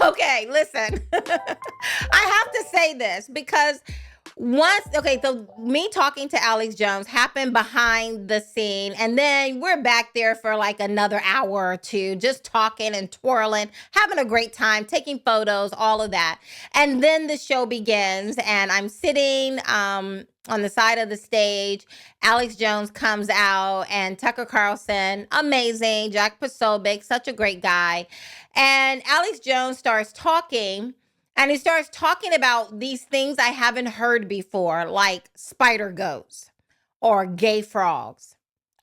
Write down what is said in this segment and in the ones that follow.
Okay, listen. I have to say this because so me talking to Alex Jones happened behind the scene, and then we're back there for like another hour or two, just talking and twirling, having a great time, taking photos, all of that. And then the show begins, and I'm sitting on the side of the stage. Alex Jones comes out, and Tucker Carlson, amazing. Jack Posobiec, such a great guy. And Alex Jones starts talking, and he starts talking about these things I haven't heard before, like spider goats or gay frogs.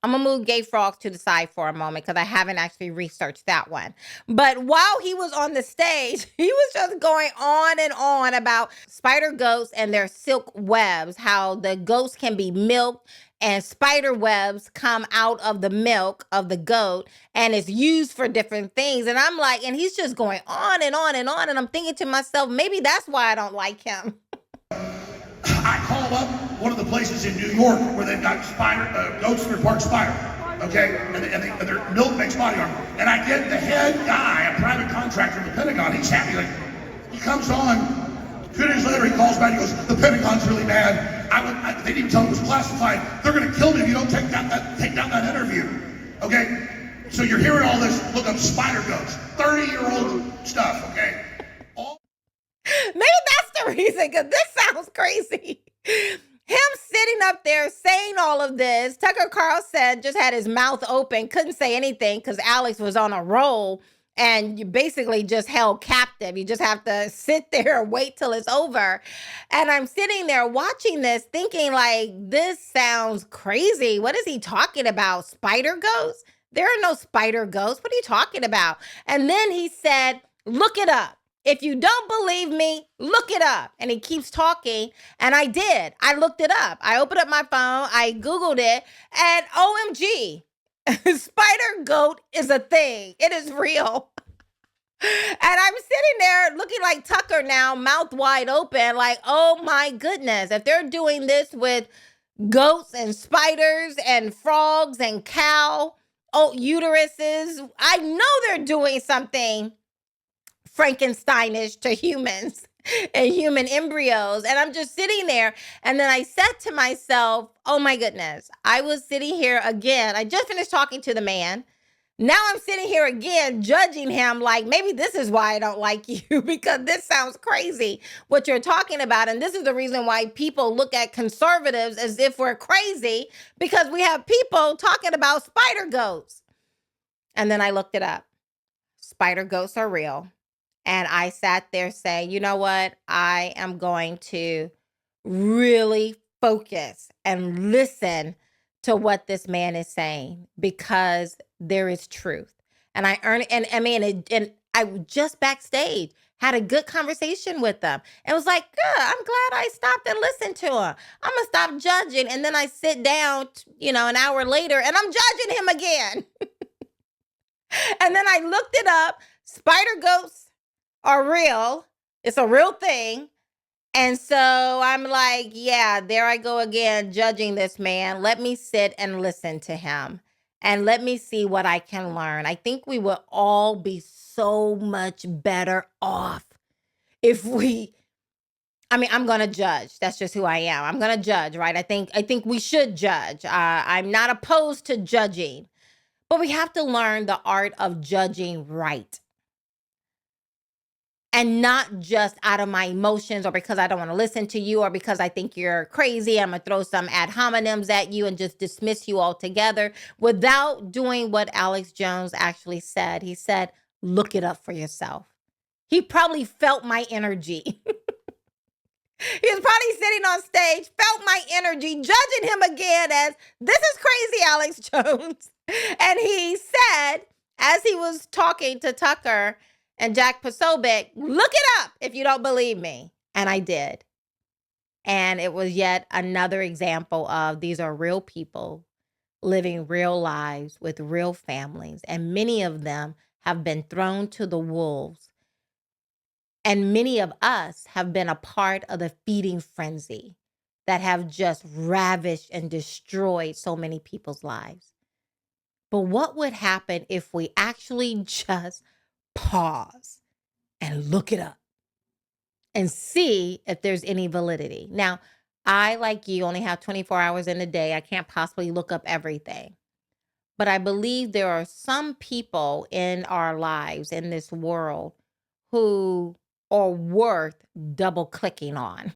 I'm going to move gay frogs to the side for a moment because I haven't actually researched that one. But while he was on the stage, he was just going on and on about spider goats and their silk webs, how the goats can be milked and spider webs come out of the milk of the goat and it's used for different things. And I'm like, and he's just going on and on and on. And I'm thinking to myself, maybe that's why I don't like him. I called up one of the places in New York where they've got goats that are Park Spider, okay? And their milk makes body armor. And I get the head guy, a private contractor in the Pentagon, he's happy. Like, he comes on, 2 days later he calls back, he goes, the Pentagon's really mad. They didn't tell him it was classified. They're gonna kill me if you don't take down that interview, okay? So you're hearing all this, look up spider goats, 30-year-old stuff, okay? Maybe that's the reason, because this sounds crazy. Him sitting up there saying all of this, Tucker Carlson just had his mouth open, couldn't say anything because Alex was on a roll and you basically just held captive. You just have to sit there and wait till it's over. And I'm sitting there watching this thinking like, this sounds crazy. What is he talking about? Spider ghosts? There are no spider ghosts. What are you talking about? And then he said, look it up. If you don't believe me, look it up. And he keeps talking. And I did. I looked it up. I opened up my phone. I Googled it. And OMG, spider goat is a thing. It is real. And I'm sitting there looking like Tucker now, mouth wide open, like, oh my goodness. If they're doing this with goats and spiders and frogs and cow uteruses, I know they're doing something Frankensteinish to humans and human embryos. And I'm just sitting there. And then I said to myself, oh my goodness, I was sitting here again. I just finished talking to the man. Now I'm sitting here again, judging him like, maybe this is why I don't like you, because this sounds crazy, what you're talking about. And this is the reason why people look at conservatives as if we're crazy, because we have people talking about spider goats. And then I looked it up. Spider goats are real. And I sat there saying, you know what? I am going to really focus and listen to what this man is saying, because there is truth. And I just backstage had a good conversation with them. And was like, good, I'm glad I stopped and listened to him. I'm going to stop judging. And then I sit down, an hour later and I'm judging him again. And then I looked it up. Spider goats are real. It's a real thing. And so I'm like, yeah, there I go again, judging this man. Let me sit and listen to him and let me see what I can learn. I think we will all be so much better off if I'm going to judge. That's just who I am. I'm going to judge, right? I think we should judge. I'm not opposed to judging, but we have to learn the art of judging right. And not just out of my emotions or because I don't want to listen to you or because I think you're crazy. I'm going to throw some ad hominems at you and just dismiss you altogether without doing what Alex Jones actually said. He said, look it up for yourself. He probably felt my energy. He was probably sitting on stage, felt my energy, judging him again as, this is crazy, Alex Jones. And he said, as he was talking to Tucker and Jack Posobiec, look it up if you don't believe me. And I did. And it was yet another example of these are real people living real lives with real families. And many of them have been thrown to the wolves. And many of us have been a part of the feeding frenzy that have just ravished and destroyed so many people's lives. But what would happen if we actually just pause and look it up and see if there's any validity. Now, I, like you, only have 24 hours in a day. I can't possibly look up everything. But I believe there are some people in our lives, in this world, who are worth double clicking on.